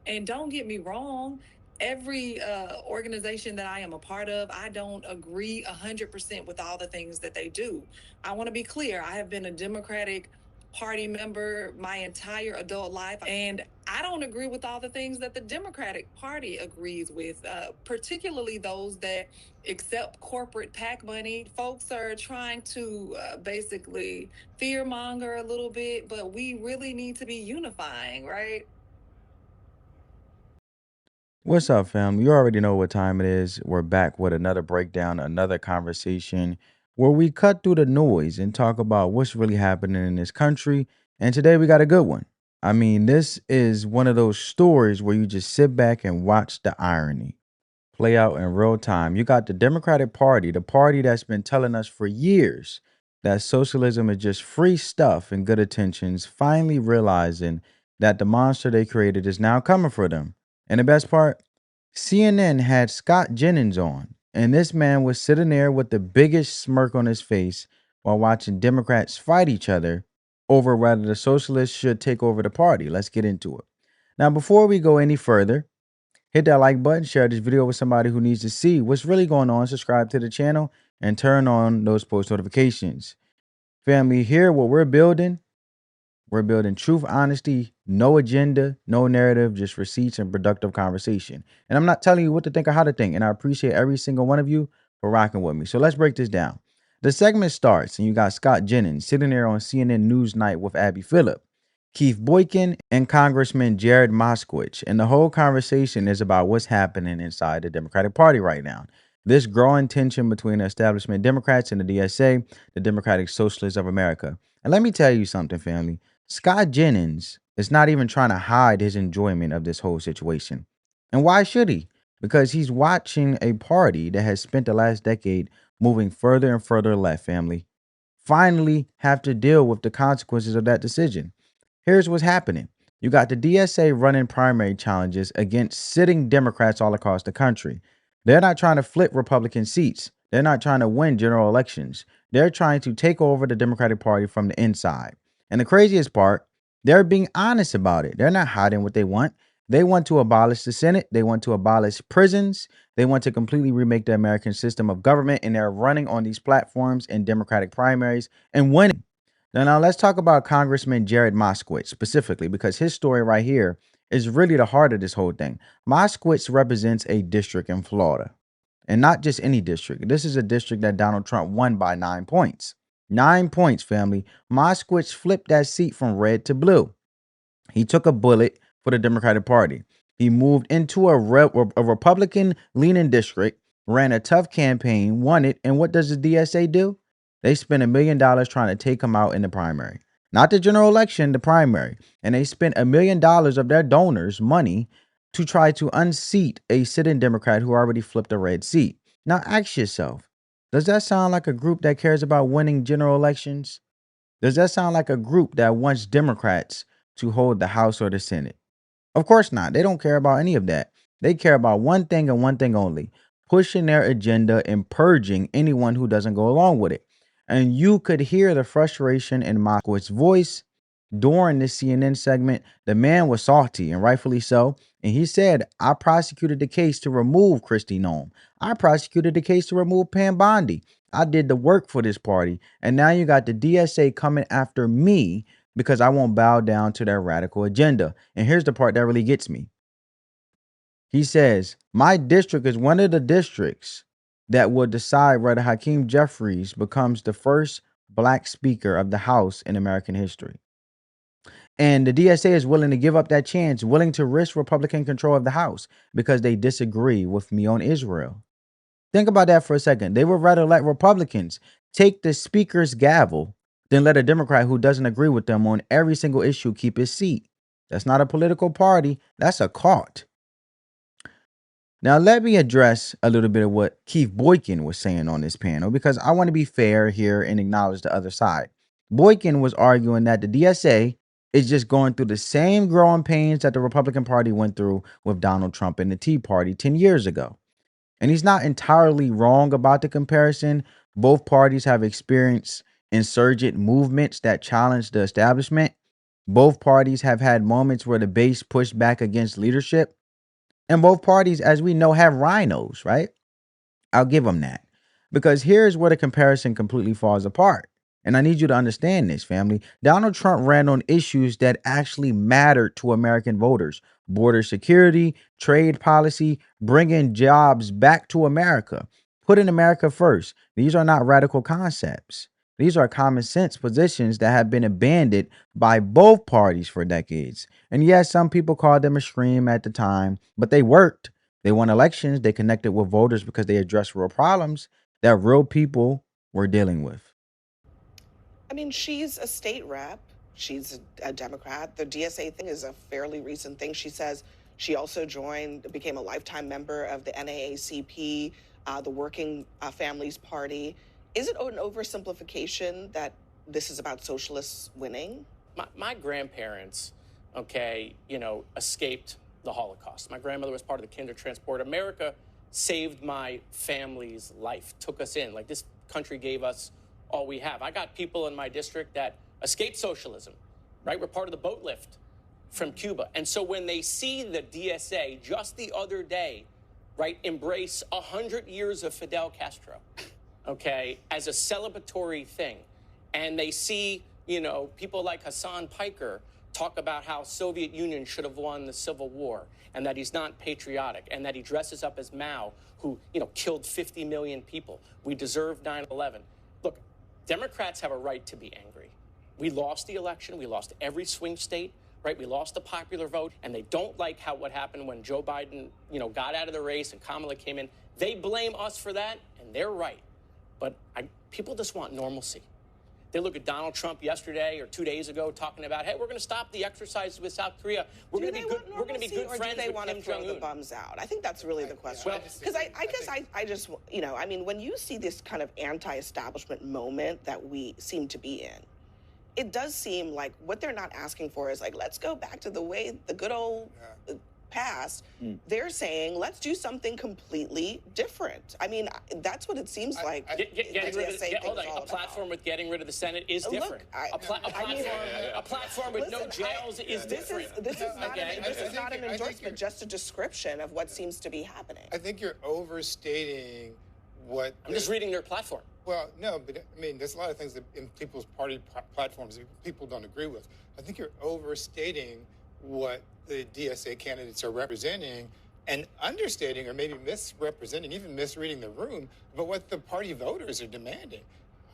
And don't get me wrong, every organization that I am a part of, I don't agree 100% with all the things that they do. I want to be clear. I have been a Democratic Party member my entire adult life, and I don't agree with all the things that the Democratic Party agrees with, particularly those that accept corporate PAC money. Folks are trying to basically fear-monger a little bit, but we really need to be unifying, right? What's up, fam? You already know what time it is. We're back with another breakdown, another conversation where we cut through the noise and talk about what's really happening in this country. And today we got a good one. I mean, this is one of those stories where you just sit back and watch the irony play out in real time. You got the Democratic Party, the party that's been telling us for years that socialism is just free stuff and good intentions, finally realizing that the monster they created is now coming for them. And the best part, CNN had Scott Jennings on, and this man was sitting there with the biggest smirk on his face while watching Democrats fight each other over whether the socialists should take over the party. Let's get into it. Now, before we go any further, hit that like button, share this video with somebody who needs to see what's really going on, subscribe to the channel, and turn on those post notifications. Family, here, what we're building truth, honesty, no agenda, no narrative, just receipts and productive conversation. And I'm not telling you what to think or how to think. And I appreciate every single one of you for rocking with me. So let's break this down. The segment starts, and you got Scott Jennings sitting there on CNN NewsNight with Abby Phillip, Keith Boykin, and Congressman Jared Moskowitz. And the whole conversation is about what's happening inside the Democratic Party right now. This growing tension between the establishment Democrats and the DSA, the Democratic Socialists of America. And let me tell you something, family. Scott Jennings is not even trying to hide his enjoyment of this whole situation. And why should he? Because he's watching a party that has spent the last decade moving further and further left, family, finally have to deal with the consequences of that decision. Here's what's happening. You got the DSA running primary challenges against sitting Democrats all across the country. They're not trying to flip Republican seats. They're not trying to win general elections. They're trying to take over the Democratic Party from the inside. And the craziest part, they're being honest about it. They're not hiding what they want. They want to abolish the Senate. They want to abolish prisons. They want to completely remake the American system of government. And they're running on these platforms in Democratic primaries and winning. Now let's talk about Congressman Jared Moskowitz specifically, because his story right here is really the heart of this whole thing. Moskowitz represents a district in Florida, and not just any district. This is a district that Donald Trump won by 9 points. 9 points, family. Moskowitz flipped that seat from red to blue. He took a bullet for the Democratic Party. He moved into a Republican leaning district, ran a tough campaign, won it, and what does the DSA do? They spent $1 million trying to take him out in the primary. Not the general election, the primary. And they spent $1 million of their donors' money to try to unseat a sitting Democrat who already flipped a red seat. Now ask yourself, does that sound like a group that cares about winning general elections? Does that sound like a group that wants Democrats to hold the House or the Senate? Of course not. They don't care about any of that. They care about one thing and one thing only: pushing their agenda and purging anyone who doesn't go along with it. And you could hear the frustration in Moskowitz's voice during this CNN segment. The man was salty, and rightfully so. And he said, I prosecuted the case to remove Christy Nome. I prosecuted the case to remove Pam Bondi. I did the work for this party. And now you got the DSA coming after me because I won't bow down to their radical agenda. And here's the part that really gets me. He says, my district is one of the districts that will decide whether Hakeem Jeffries becomes the first black speaker of the House in American history. And the DSA is willing to give up that chance, willing to risk Republican control of the House because they disagree with me on Israel. Think about that for a second. They would rather let Republicans take the speaker's gavel than let a Democrat who doesn't agree with them on every single issue keep his seat. That's not a political party. That's a cult. Now, let me address a little bit of what Keith Boykin was saying on this panel, because I want to be fair here and acknowledge the other side. Boykin was arguing that the DSA is just going through the same growing pains that the Republican Party went through with Donald Trump and the Tea Party 10 years ago. And he's not entirely wrong about the comparison. Both parties have experienced insurgent movements that challenge the establishment. Both parties have had moments where the base pushed back against leadership, and both parties, as we know, have rhinos, right? I'll give them that. Because here's where the comparison completely falls apart. And I need you to understand this, family. Donald Trump ran on issues that actually mattered to American voters: border security, trade policy, bringing jobs back to America, putting America first. These are not radical concepts. These are common sense positions that have been abandoned by both parties for decades. And yes, some people called them extreme at the time, but they worked. They won elections. They connected with voters because they addressed real problems that real people were dealing with. I mean, she's a state rep. She's a Democrat. The DSA thing is a fairly recent thing. She says she also became a lifetime member of the NAACP, the Working Families Party. Is it an oversimplification that this is about socialists winning? My grandparents, escaped the Holocaust. My grandmother was part of the Kindertransport. America saved my family's life, took us in. Like, this country gave us all we have. I got people in my district that escaped socialism, right? We're part of the boat lift from Cuba. And so when they see the DSA just the other day, right, embrace 100 years of Fidel Castro, as a celebratory thing, and they see, people like Hassan Piker talk about how Soviet Union should have won the Civil War, and that he's not patriotic, and that he dresses up as Mao, who, killed 50 million people. We deserve 9/11. Look, Democrats have a right to be angry. We lost the election. We lost every swing state, right? We lost the popular vote, and they don't like what happened when Joe Biden, got out of the race and Kamala came in. They blame us for that, and they're right. But people just want normalcy. They look at Donald Trump yesterday or 2 days ago talking about, hey, we're going to stop the exercises with South Korea. We're going to be good. We're going to be good friends with Kim Jong-un. Or do they want to throw the bums out? I think that's really the question. Because I just, when you see this kind of anti-establishment moment that we seem to be in, it does seem like what they're not asking for is like, let's go back to the good old past. They're saying, let's do something completely different. I mean, that's what it seems like. A platform with getting rid of the Senate is different. A platform with no jails is different. This is not an endorsement, just a description of what seems to be happening. I think you're overstating what... I'm just reading their platform. Well, no, but I mean, there's a lot of things that in people's party platforms that people don't agree with. I think you're overstating what the DSA candidates are representing and understating or maybe misrepresenting, even misreading the room about what the party voters are demanding.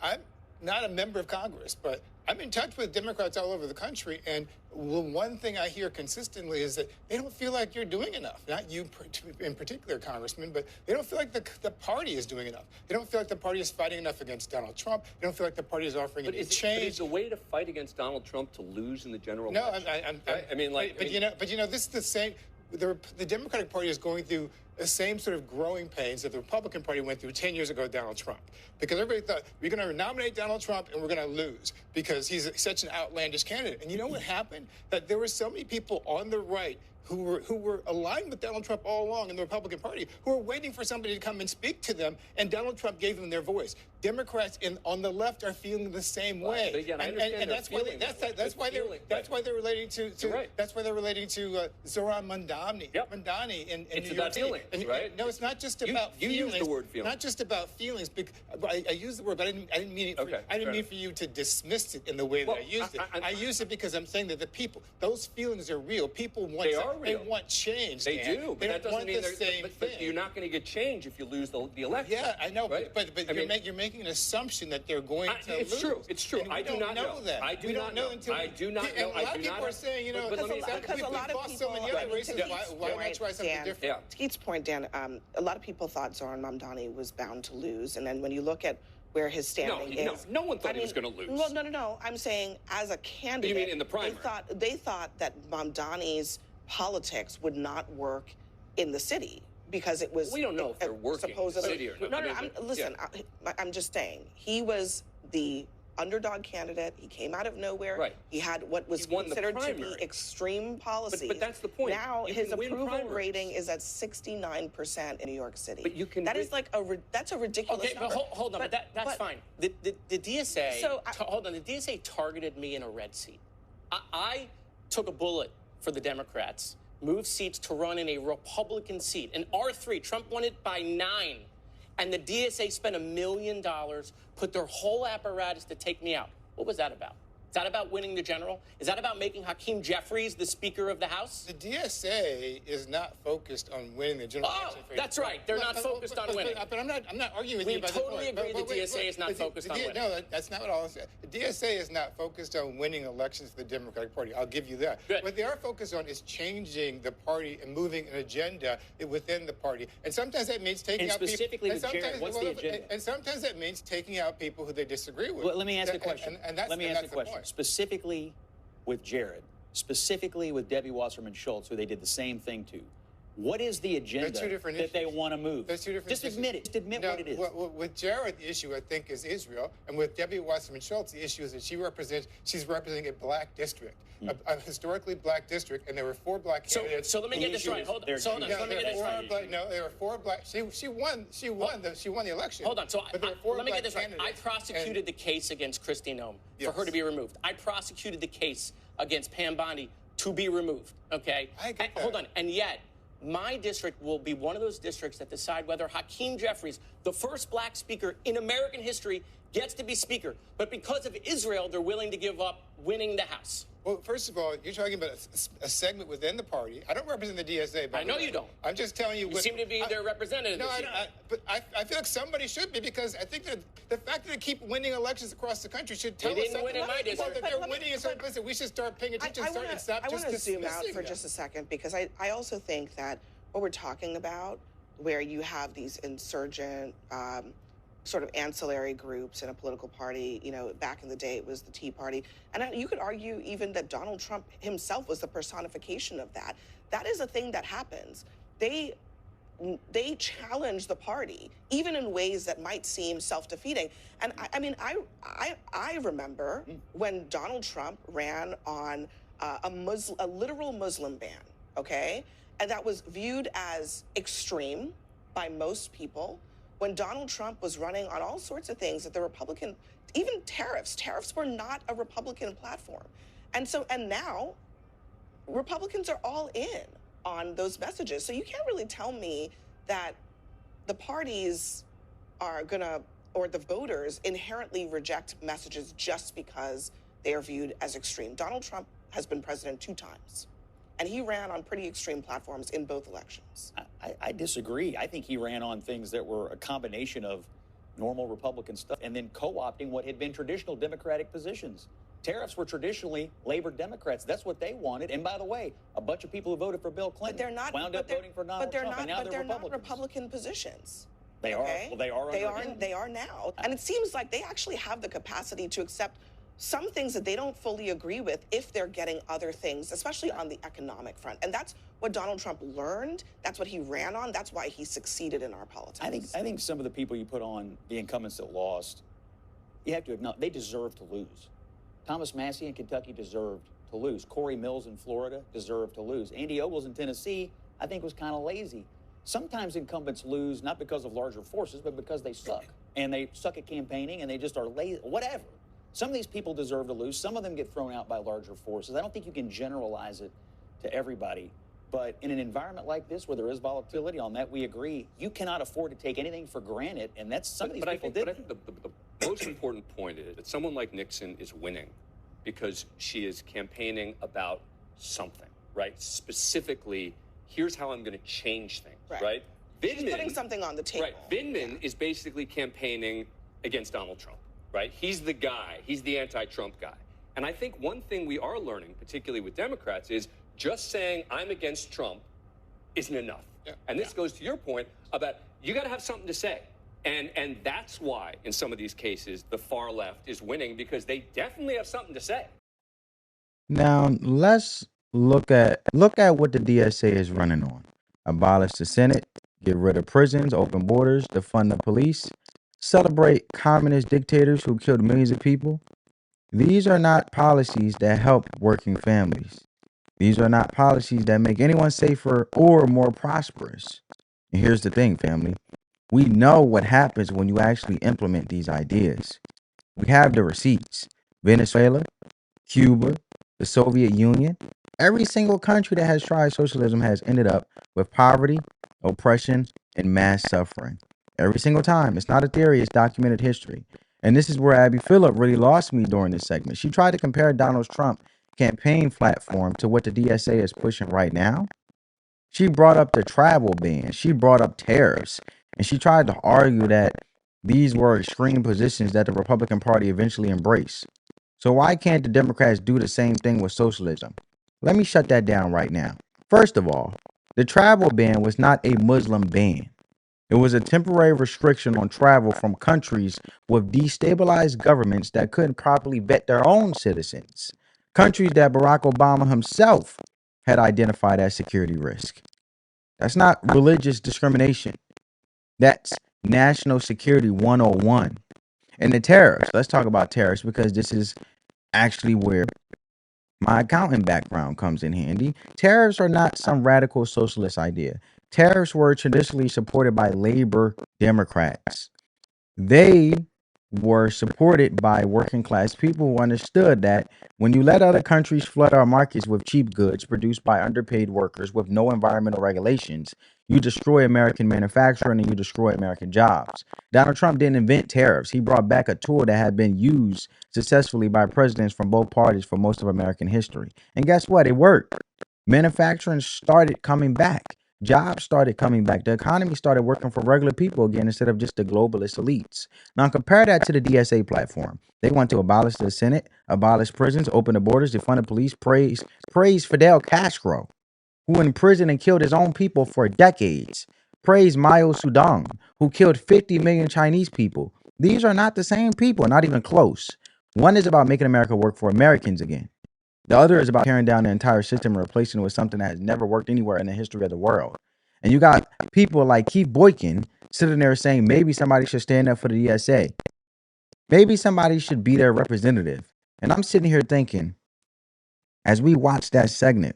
I'm not a member of Congress, but I'm in touch with Democrats all over the country, and one thing I hear consistently is that they don't feel like you're doing enough. Not you in particular, Congressman, but they don't feel like the party is doing enough. They don't feel like the party is fighting enough against Donald Trump. They don't feel like the party is offering any change. But is the way to fight against Donald Trump to lose in the general election? No, this is the same. The Democratic Party is going through the same sort of growing pains that the Republican Party went through 10 years ago with Donald Trump. Because everybody thought, we're going to nominate Donald Trump and we're going to lose because he's such an outlandish candidate. And you know what happened? That there were so many people on the right who were aligned with Donald Trump all along in the Republican Party, who were waiting for somebody to come and speak to them, and Donald Trump gave them their voice. Democrats on the left are feeling the same way, and that's why they're relating to Zohran Mamdani. Yep. Mamdani in it's New about York feelings, right? No, it's not just about feelings. You use the word feelings. Not just about feelings. I used the word, but I didn't mean it. I didn't mean for you to dismiss it in the way that I used it. I used it because I'm saying that the people, those feelings are real. People want they want change. They do, but that doesn't mean but you're not going to get change if you lose the election. Yeah, I know, right? but you're making an assumption that they're going to lose. It's true. I do not know that. I do not know. I do not know. And a lot of people are saying, because a lot of people, so many other races, why not try something different? To Keith's point, Dan, a lot of people thought Zohran Mamdani was bound to lose, and then when you look at where his standing is. No one thought he was going to lose. Well, no. I'm saying as a candidate. You mean in the primary? They thought that Mamdani's politics would not work in the city because it was. We don't know if they're working in the city or not. Listen, I'm just saying he was the underdog candidate. He came out of nowhere. Right. He had what was considered to be extreme policies. But that's the point. Now his approval rating is at 69% in New York City. But you can. That is that's a ridiculous number. But hold on. That's fine. The DSA. Hold on. The DSA targeted me in a red seat. I took a bullet for the Democrats, moved seats to run in a Republican seat, an R3. Trump won it by 9. And the DSA spent $1 million, put their whole apparatus to take me out. What was that about? Is that about winning the general? Is that about making Hakeem Jeffries the Speaker of the House? The DSA is not focused on winning the general election. Oh, that's right. They're not focused on winning. But I'm not arguing with you about that point. We totally agree the DSA is not focused on winning. No, that's not what I said. The DSA is not focused on winning elections for the Democratic Party. I'll give you that. Good. What they are focused on is changing the party and moving an agenda within the party. And sometimes that means taking out people. And specifically with Jared, what's the agenda? And sometimes that means taking out people who they disagree with. Well, let me ask you a question. Let me ask you a question. Specifically with Jared, specifically with Debbie Wasserman Schultz, who they did the same thing to. What is the agenda that they want to move? There's two different Just issues. admit it. Just admit what it is. With Jared, the issue, I think, is Israel. And with Debbie Wasserman Schultz, the issue is that she's representing a black district, a historically black district, and there were 4 black candidates. So let me get this right. Hold on. Let me get this right. No, there were 4 black. She won the election. Hold on. So let me get this right. I candidates, prosecuted the case against Kristi Noem for her to be removed. I prosecuted the case against Pam Bondi to be removed. Okay. I get that. Hold on. And yet, my district will be one of those districts that decide whether Hakeem Jeffries, the first black speaker in American history, gets to be speaker. But because of Israel, they're willing to give up winning the House. Well, first of all, you're talking about a segment within the party. I don't represent the DSA. I know you don't. I'm just telling you. You seem to be their representative. No, but I feel like somebody should be, because I think that the fact that they keep winning elections across the country should tell us something. They didn't win in my district. That they're winning. Listen, we should start paying attention and stop just dismissing them. I want to zoom out for just a second, because I also think that what we're talking about, where you have these insurgent sort of ancillary groups in a political party, back in the day it was the Tea Party. And you could argue even that Donald Trump himself was the personification of that. That is a thing that happens. They challenge the party, even in ways that might seem self-defeating. And I remember when Donald Trump ran on a literal Muslim ban, okay? And that was viewed as extreme by most people. When Donald Trump was running on all sorts of things that the Republican, even tariffs were not a Republican platform. And now Republicans are all in on those messages. So you can't really tell me that the parties are or the voters inherently reject messages just because they are viewed as extreme. Donald Trump has been president 2 times. And he ran on pretty extreme platforms in both elections. I disagree. I think he ran on things that were a combination of normal Republican stuff and then co-opting what had been traditional Democratic positions. Tariffs were traditionally labored Democrats. That's what they wanted. And by the way, a bunch of people who voted for Bill Clinton wound up voting for Donald Trump. And now they're not Republican positions. They are. Well, they are. They are now. And it seems like they actually have the capacity to accept some things that they don't fully agree with if they're getting other things, especially on the economic front. And that's what Donald Trump learned. That's what he ran on. That's why he succeeded in our politics. I think some of the people you put on the incumbents that lost, you have to acknowledge they deserve to lose. Thomas Massey in Kentucky deserved to lose. Corey Mills in Florida deserved to lose. Andy Ogles in Tennessee, I think, was kind of lazy. Sometimes incumbents lose not because of larger forces, but because they suck. And they suck at campaigning and they just are lazy, whatever. Some of these people deserve to lose. Some of them get thrown out by larger forces. I don't think you can generalize it to everybody. But in an environment like this, where there is volatility, on that we agree, you cannot afford to take anything for granted. And that's some of these people did. But I think the most important point is that someone like Nixon is winning because she is campaigning about something, right? Specifically, here's how I'm going to change things, right? Vindman, she's putting something on the table. Right. Vindman is basically campaigning against Donald Trump. Right? He's the guy. He's the anti-Trump guy. And I think one thing we are learning, particularly with Democrats, is just saying I'm against Trump isn't enough. Yeah. And this goes to your point about you got to have something to say. And that's why in some of these cases the far left is winning, because they definitely have something to say. Now let's look at what the DSA is running on. Abolish the Senate, get rid of prisons, open borders, defund the police, celebrate communist dictators who killed millions of people. These are not policies that help working families. These are not policies that make anyone safer or more prosperous. And here's the thing, family. We know what happens when you actually implement these ideas. We have the receipts. Venezuela, Cuba, the Soviet Union. Every single country that has tried socialism has ended up with poverty, oppression, and mass suffering. Every single time. It's not a theory, it's documented history. And this is where Abby Phillip really lost me during this segment. She tried to compare Donald Trump's campaign platform to what the DSA is pushing right now. She brought up the travel ban. She brought up tariffs. And she tried to argue that these were extreme positions that the Republican Party eventually embraced. So why can't the Democrats do the same thing with socialism? Let me shut that down right now. First of all, the travel ban was not a Muslim ban. It was a temporary restriction on travel from countries with destabilized governments that couldn't properly vet their own citizens. Countries that Barack Obama himself had identified as security risk. That's not religious discrimination. That's national security 101. And the tariffs, let's talk about tariffs because this is actually where my accounting background comes in handy. Tariffs are not some radical socialist idea. Tariffs were traditionally supported by labor Democrats. They were supported by working class people who understood that when you let other countries flood our markets with cheap goods produced by underpaid workers with no environmental regulations, you destroy American manufacturing and you destroy American jobs. Donald Trump didn't invent tariffs. He brought back a tool that had been used successfully by presidents from both parties for most of American history. And guess what? It worked. Manufacturing started coming back. Jobs started coming back. The economy started working for regular people again instead of just the globalist elites. Now compare that to the DSA platform. They want to abolish the Senate, abolish prisons, open the borders, defund the police, praise Fidel Castro, who imprisoned and killed his own people for decades. Praise Mao Zedong, who killed 50 million Chinese people. These are not the same people, not even close. One is about making America work for Americans again. The other is about tearing down the entire system and replacing it with something that has never worked anywhere in the history of the world. And you got people like Keith Boykin sitting there saying maybe somebody should stand up for the DSA. Maybe somebody should be their representative. And I'm sitting here thinking, as we watch that segment,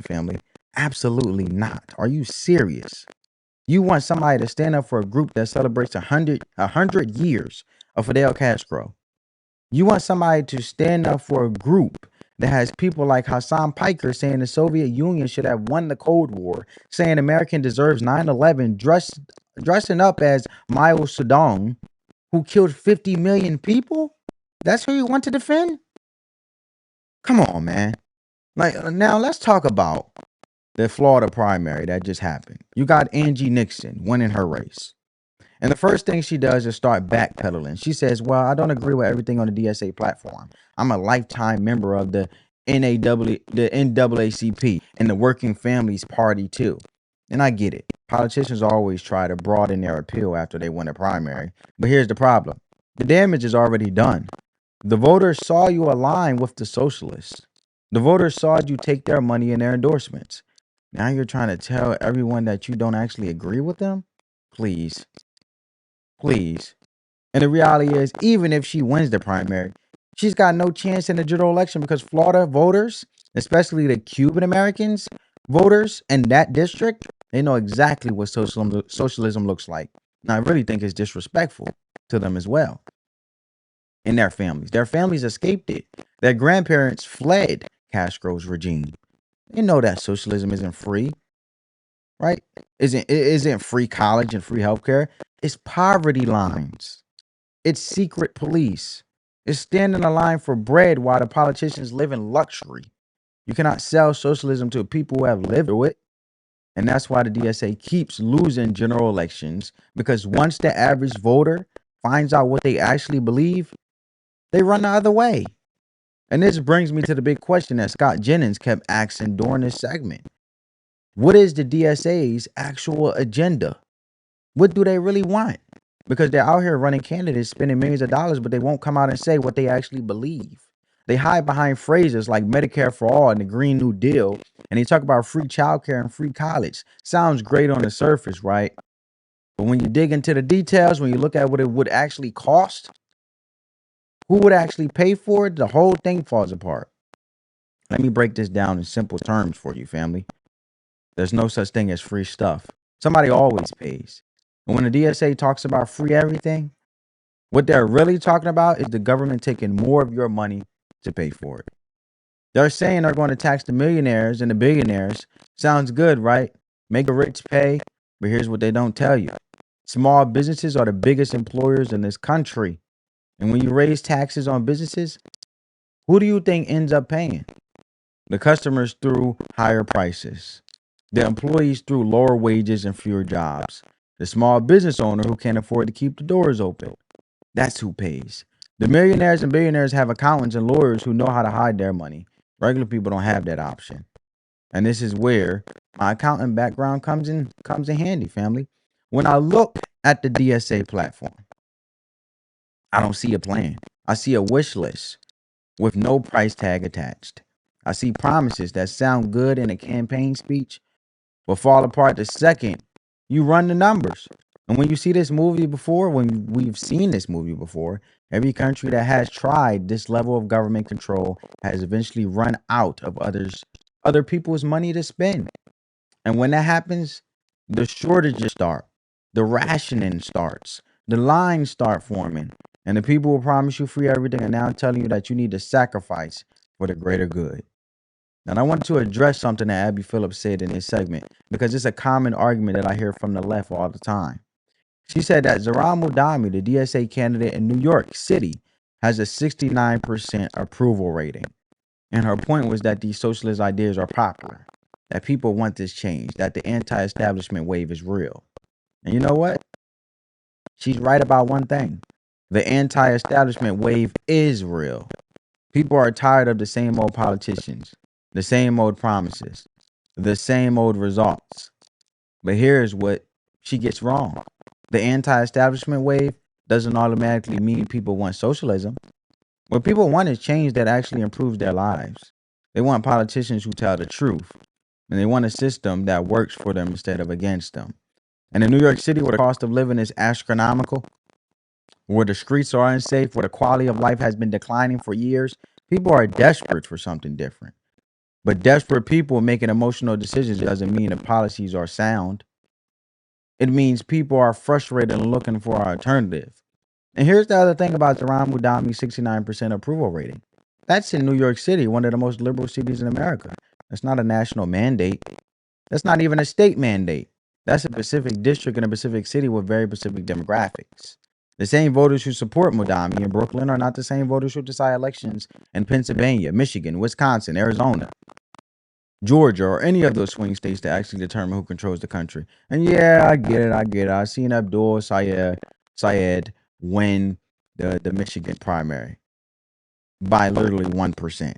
family, absolutely not. Are you serious? You want somebody to stand up for a group that celebrates 100 years of Fidel Castro. You want somebody to stand up for a group that has people like Hassan Piker saying the Soviet Union should have won the Cold War, saying America deserves 9/11, dressing up as Mao Zedong, who killed 50 million people? That's who you want to defend? Come on, man. Like, now let's talk about the Florida primary that just happened. You got Angie Nixon winning her race. And the first thing she does is start backpedaling. She says, well, I don't agree with everything on the DSA platform. I'm a lifetime member of the NAACP and the Working Families Party too. And I get it. Politicians always try to broaden their appeal after they win a primary. But here's the problem. The damage is already done. The voters saw you align with the socialists. The voters saw you take their money and their endorsements. Now you're trying to tell everyone that you don't actually agree with them? Please. Please. And the reality is, even if she wins the primary, she's got no chance in the general election because Florida voters, especially the Cuban Americans voters in that district, they know exactly what socialism looks like. And I really think it's disrespectful to them as well. And their families. Their families escaped it. Their grandparents fled Castro's regime. They know that socialism isn't free. Right? It isn't free college and free healthcare. It's poverty lines. It's secret police. It's standing in line for bread while the politicians live in luxury. You cannot sell socialism to people who have lived through it. And that's why the DSA keeps losing general elections, because once the average voter finds out what they actually believe, they run the other way. And this brings me to the big question that Scott Jennings kept asking during this segment. What is the DSA's actual agenda? What do they really want? Because they're out here running candidates, spending millions of dollars, but they won't come out and say what they actually believe. They hide behind phrases like Medicare for all and the Green New Deal, and they talk about free childcare and free college. Sounds great on the surface, right? But when you dig into the details, when you look at what it would actually cost, who would actually pay for it, the whole thing falls apart. Let me break this down in simple terms for you, family. There's no such thing as free stuff. Somebody always pays. And when the DSA talks about free everything, what they're really talking about is the government taking more of your money to pay for it. They're saying they're going to tax the millionaires and the billionaires. Sounds good, right? Make the rich pay. But here's what they don't tell you. Small businesses are the biggest employers in this country. And when you raise taxes on businesses, who do you think ends up paying? The customers through higher prices, the employees through lower wages and fewer jobs, the small business owner who can't afford to keep the doors open. That's who pays. The millionaires and billionaires have accountants and lawyers who know how to hide their money. Regular people don't have that option. And this is where my accounting background comes in handy, family. When I look at the DSA platform, I don't see a plan. I see a wish list with no price tag attached. I see promises that sound good in a campaign speech but fall apart the second you run the numbers. And when you see this movie before, when we've seen this movie before, every country that has tried this level of government control has eventually run out of other people's money to spend. And when that happens, the shortages start, the rationing starts, the lines start forming, and the people who promise you free everything are now telling you that you need to sacrifice for the greater good. And I want to address something that Abby Phillips said in this segment because it's a common argument that I hear from the left all the time. She said that Zohran Mudami, the DSA candidate in New York City, has a 69% approval rating. And her point was that these socialist ideas are popular, that people want this change, that the anti-establishment wave is real. And you know what? She's right about one thing. The anti-establishment wave is real. People are tired of the same old politicians, the same old promises, the same old results. But here's what she gets wrong. The anti-establishment wave doesn't automatically mean people want socialism. What people want is change that actually improves their lives. They want politicians who tell the truth, and they want a system that works for them instead of against them. And in New York City, where the cost of living is astronomical, where the streets are unsafe, where the quality of life has been declining for years, people are desperate for something different. But desperate people making emotional decisions doesn't mean the policies are sound. It means people are frustrated and looking for an alternative. And here's the other thing about Zohran Mudami's 69% approval rating. That's in New York City, one of the most liberal cities in America. That's not a national mandate. That's not even a state mandate. That's a Pacific district in a Pacific city with very specific demographics. The same voters who support Mudami in Brooklyn are not the same voters who decide elections in Pennsylvania, Michigan, Wisconsin, Arizona, Georgia, or any of those swing states that actually determine who controls the country. And yeah, I get it. I've seen Abdul Syed win the Michigan primary by literally 1%.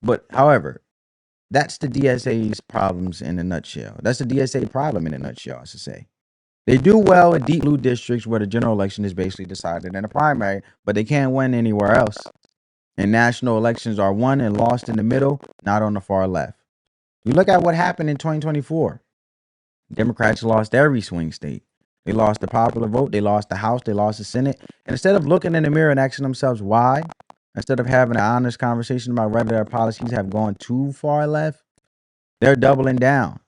But however, that's the DSA's problems in a nutshell. That's the DSA problem in a nutshell, I should say. They do well in deep blue districts where the general election is basically decided in a primary, but they can't win anywhere else. And national elections are won and lost in the middle, not on the far left. You look at what happened in 2024. Democrats lost every swing state. They lost the popular vote, they lost the House, they lost the Senate. And instead of looking in the mirror and asking themselves why, instead of having an honest conversation about whether their policies have gone too far left, they're doubling down.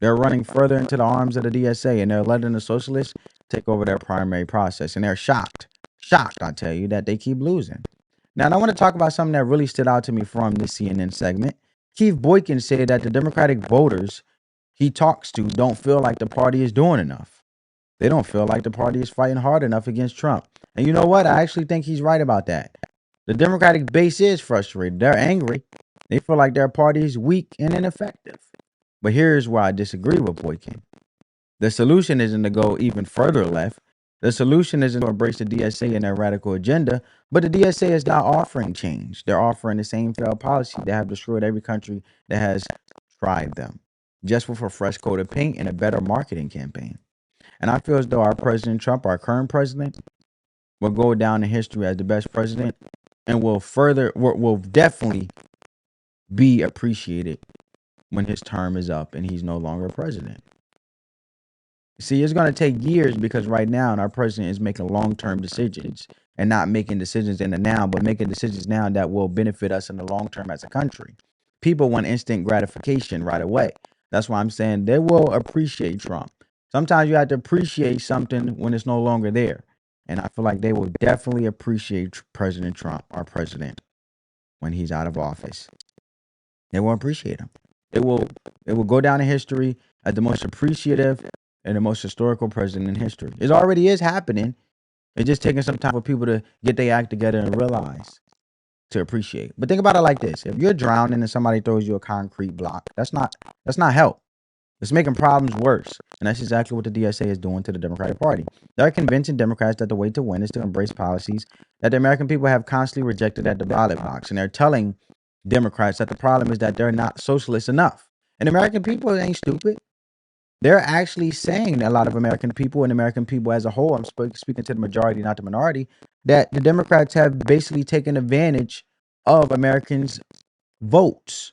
They're running further into the arms of the DSA, and they're letting the socialists take over their primary process. And they're shocked, I tell you, that they keep losing. Now, I want to talk about something that really stood out to me from this CNN segment. Keith Boykin said that the Democratic voters he talks to don't feel like the party is doing enough. They don't feel like the party is fighting hard enough against Trump. And you know what? I actually think he's right about that. The Democratic base is frustrated. They're angry. They feel like their party is weak and ineffective. But here's where I disagree with Boykin. The solution isn't to go even further left. The solution isn't to embrace the DSA and their radical agenda, but the DSA is not offering change. They're offering the same failed policy that have destroyed every country that has tried them, just with a fresh coat of paint and a better marketing campaign. And I feel as though our President Trump, our current president, will go down in history as the best president and will definitely be appreciated when his term is up and he's no longer president. See, it's going to take years because right now our president is making long-term decisions and not making decisions in the now, but making decisions now that will benefit us in the long term as a country. People want instant gratification right away. That's why I'm saying they will appreciate Trump. Sometimes you have to appreciate something when it's no longer there. And I feel like they will definitely appreciate President Trump, our president. when he's out of office. They won't appreciate him. It will go down in history as the most appreciative and the most historical president in history. It already is happening. It's just taking some time for people to get their act together and realize to appreciate. But think about it like this: if you're drowning and somebody throws you a concrete block, that's not help. It's making problems worse. And that's exactly what the DSA is doing to the Democratic Party. They're convincing Democrats that the way to win is to embrace policies that the American people have constantly rejected at the ballot box. And they're telling Democrats that the problem is that they're not socialist enough. And American people ain't stupid. They're actually saying, a lot of American people and American people as a whole, I'm speaking to the majority, not the minority, that the Democrats have basically taken advantage of Americans' votes,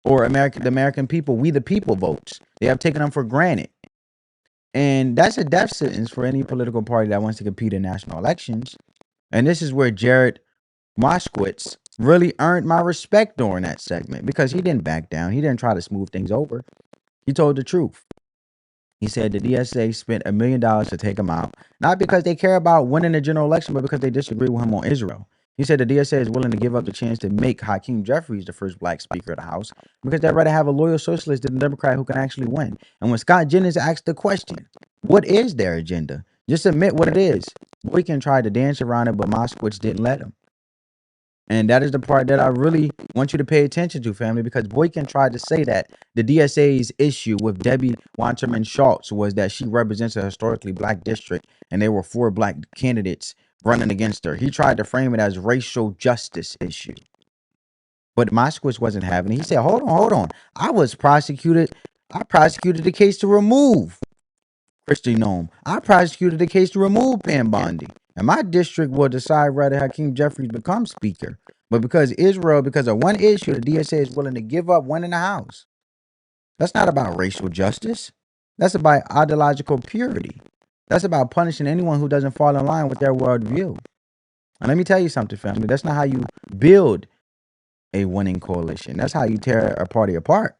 or the American people, we the people votes. They have taken them for granted. And that's a death sentence for any political party that wants to compete in national elections. And this is where Jared Moskowitz really earned my respect during that segment, because he didn't back down. He didn't try to smooth things over. He told the truth. He said the DSA spent $1 million to take him out, not because they care about winning the general election, but because they disagree with him on Israel. He said the DSA is willing to give up the chance to make Hakeem Jeffries the first black speaker of the House because they'd rather have a loyal socialist than a Democrat who can actually win. And when Scott Jennings asked the question, what is their agenda? Just admit what it is. Boykin tried to dance around it, but Moskowitz didn't let him. And that is the part that I really want you to pay attention to, family, because Boykin tried to say that the DSA's issue with Debbie Wanterman Schultz was that she represents a historically black district and there were 4 black candidates running against her. He tried to frame it as racial justice issue. But Moskowitz wasn't having it. He said, hold on. I prosecuted the case to remove Christy Nome. I prosecuted the case to remove Pam Bondi. And my district will decide whether Hakeem Jeffries becomes speaker. But because of one issue, the DSA is willing to give up one in the House. That's not about racial justice. That's about ideological purity. That's about punishing anyone who doesn't fall in line with their worldview. And let me tell you something, family. That's not how you build a winning coalition. That's how you tear a party apart.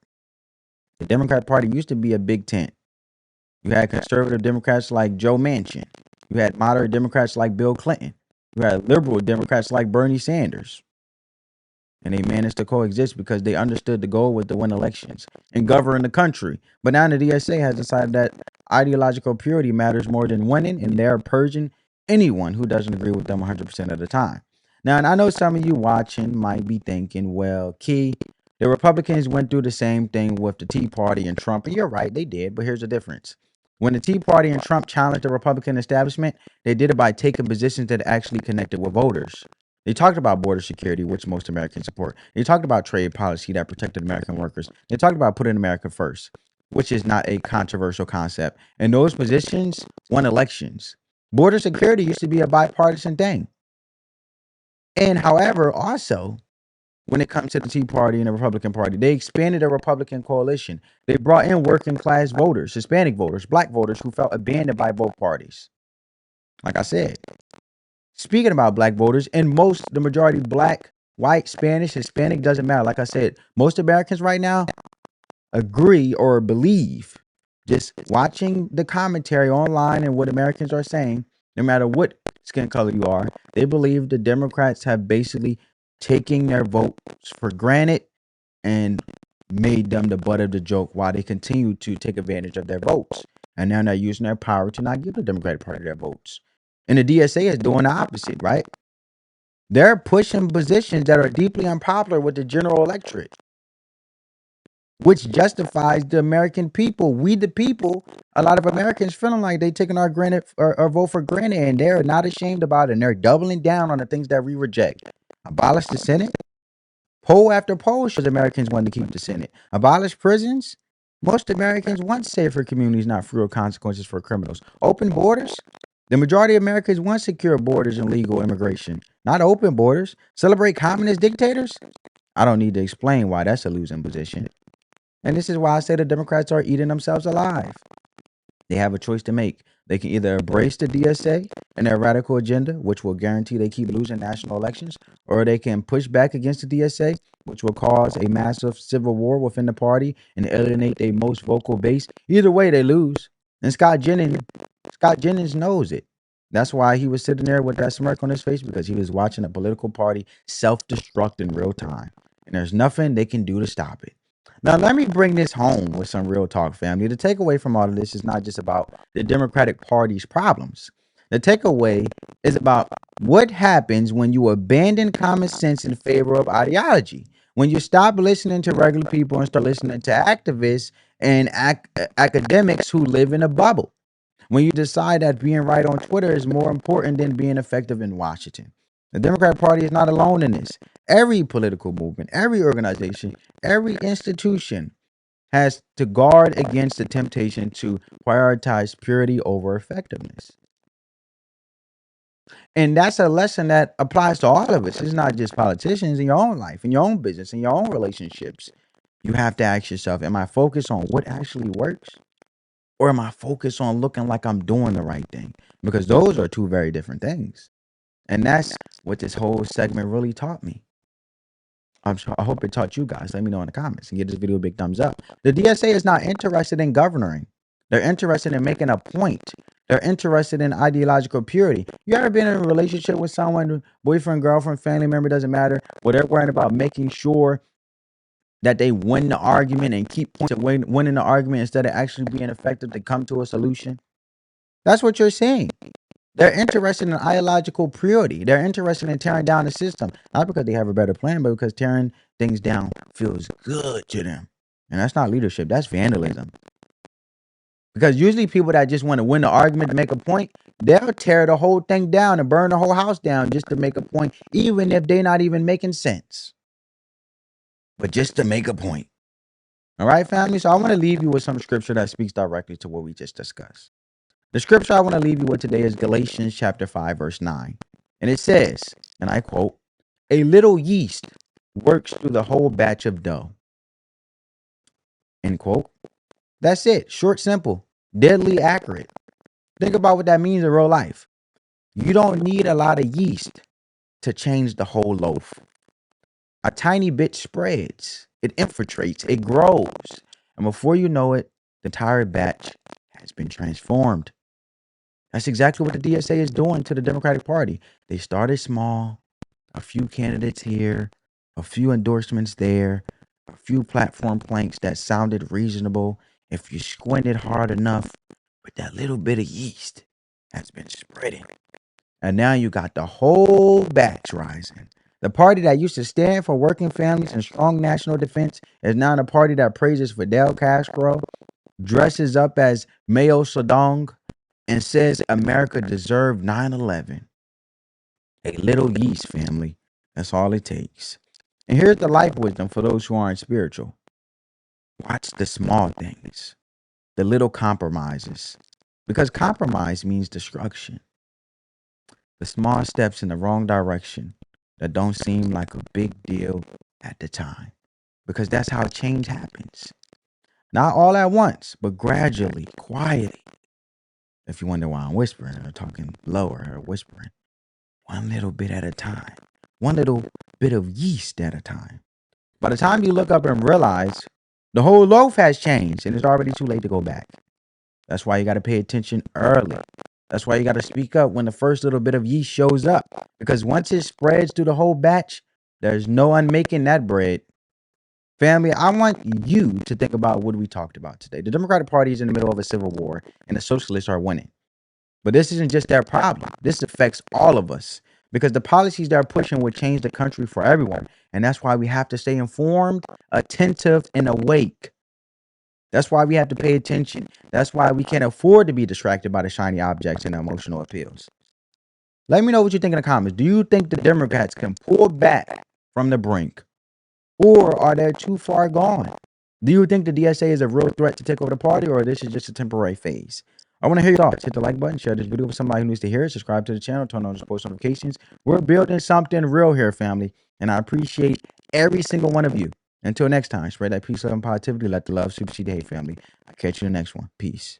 The Democrat Party used to be a big tent. You had conservative Democrats like Joe Manchin. You had moderate Democrats like Bill Clinton. You had liberal Democrats like Bernie Sanders. And they managed to coexist because they understood the goal was to win elections and govern the country. But now the DSA has decided that ideological purity matters more than winning, and they're purging anyone who doesn't agree with them 100% of the time. Now, and I know some of you watching might be thinking, well, Key, the Republicans went through the same thing with the Tea Party and Trump. And you're right, they did. But here's the difference. When the Tea Party and Trump challenged the Republican establishment, they did it by taking positions that actually connected with voters. They talked about border security, which most Americans support. They talked about trade policy that protected American workers. They talked about putting America first, which is not a controversial concept. And those positions won elections. Border security used to be a bipartisan thing. And however, also, when it comes to the Tea Party and the Republican Party, they expanded the Republican coalition. They brought in working class voters, Hispanic voters, black voters who felt abandoned by both parties. Like I said, speaking about black voters, and the majority black, white, Spanish, Hispanic, doesn't matter. Like I said, most Americans right now agree or believe, just watching the commentary online and what Americans are saying, no matter what skin color you are, they believe the Democrats have basically taken their votes for granted and made them the butt of the joke while they continue to take advantage of their votes. And now they're using their power to not give the Democratic Party their votes. And the DSA is doing the opposite, right? They're pushing positions that are deeply unpopular with the general electorate, which justifies the American people. We the people, a lot of Americans feeling like they taking our vote for granted, and they're not ashamed about it, and they're doubling down on the things that we reject. Abolish the Senate. Poll after poll shows Americans want to keep the Senate. Abolish prisons. Most Americans want safer communities, not fewer consequences for criminals. Open borders. The majority of Americans want secure borders and legal immigration, not open borders. Celebrate communist dictators. I don't need to explain why that's a losing position. And this is why I say the Democrats are eating themselves alive. They have a choice to make. They can either embrace the DSA and their radical agenda, which will guarantee they keep losing national elections, or they can push back against the DSA, which will cause a massive civil war within the party and alienate their most vocal base. Either way, they lose. And Scott Jennings knows it. That's why he was sitting there with that smirk on his face, because he was watching a political party self-destruct in real time. And there's nothing they can do to stop it. Now, let me bring this home with some real talk, family. The takeaway from all of this is not just about the Democratic Party's problems. The takeaway is about what happens when you abandon common sense in favor of ideology. When you stop listening to regular people and start listening to activists and academics who live in a bubble. When you decide that being right on Twitter is more important than being effective in Washington. The Democrat Party is not alone in this. Every political movement, every organization, every institution has to guard against the temptation to prioritize purity over effectiveness. And that's a lesson that applies to all of us. It's not just politicians. In your own life, in your own business, in your own relationships. You have to ask yourself, am I focused on what actually works? Or am I focused on looking like I'm doing the right thing? Because those are two very different things. And that's what this whole segment really taught me. I hope it taught you guys. Let me know in the comments and give this video a big thumbs up. The DSA is not interested in governing. They're interested in making a point. They're interested in ideological purity. You ever been in a relationship with someone, boyfriend, girlfriend, family member, doesn't matter, where they're worrying about making sure that they win the argument and keep points of winning the argument instead of actually being effective to come to a solution? That's what you're seeing. They're interested in ideological purity. They're interested in tearing down the system, not because they have a better plan, but because tearing things down feels good to them. And that's not leadership. That's vandalism. Because usually people that just want to win the argument to make a point, they'll tear the whole thing down and burn the whole house down just to make a point, even if they're not even making sense. But just to make a point. All right, family? So I want to leave you with some scripture that speaks directly to what we just discussed. The scripture I want to leave you with today is Galatians chapter 5, verse 9. And it says, and I quote, "A little yeast works through the whole batch of dough." End quote. That's it. Short, simple, deadly accurate. Think about what that means in real life. You don't need a lot of yeast to change the whole loaf. A tiny bit spreads, it infiltrates, it grows. And before you know it, the entire batch has been transformed. That's exactly what the DSA is doing to the Democratic Party. They started small, a few candidates here, a few endorsements there, a few platform planks that sounded reasonable if you squinted hard enough, but that little bit of yeast has been spreading. And now you got the whole batch rising. The party that used to stand for working families and strong national defense is now the party that praises Fidel Castro, dresses up as Mao Zedong, and says America deserved 9/11. A little yeast, family. That's all it takes. And here's the life wisdom for those who aren't spiritual. Watch the small things, the little compromises, because compromise means destruction. The small steps in the wrong direction that don't seem like a big deal at the time, because that's how change happens. Not all at once, but gradually, quietly. If you wonder why I'm whispering or talking lower or whispering, one little bit at a time, one little bit of yeast at a time. By the time you look up and realize the whole loaf has changed and it's already too late to go back. That's why you got to pay attention early. That's why you got to speak up when the first little bit of yeast shows up. Because once it spreads through the whole batch, there's no unmaking that bread. Family, I want you to think about what we talked about today. The Democratic Party is in the middle of a civil war, and the Socialists are winning. But this isn't just their problem. This affects all of us, because the policies they're pushing would change the country for everyone. And that's why we have to stay informed, attentive, and awake. That's why we have to pay attention. That's why we can't afford to be distracted by the shiny objects and the emotional appeals. Let me know what you think in the comments. Do you think the Democrats can pull back from the brink? Or are they too far gone? Do you think the DSA is a real threat to take over the party, or this is just a temporary phase? I want to hear your thoughts. Hit the like button, share this video with somebody who needs to hear it, subscribe to the channel, turn on those post notifications. We're building something real here, family, and I appreciate every single one of you. Until next time, spread that peace, love, and positivity. Let the love supersede the hate, family. I'll catch you in the next one. Peace.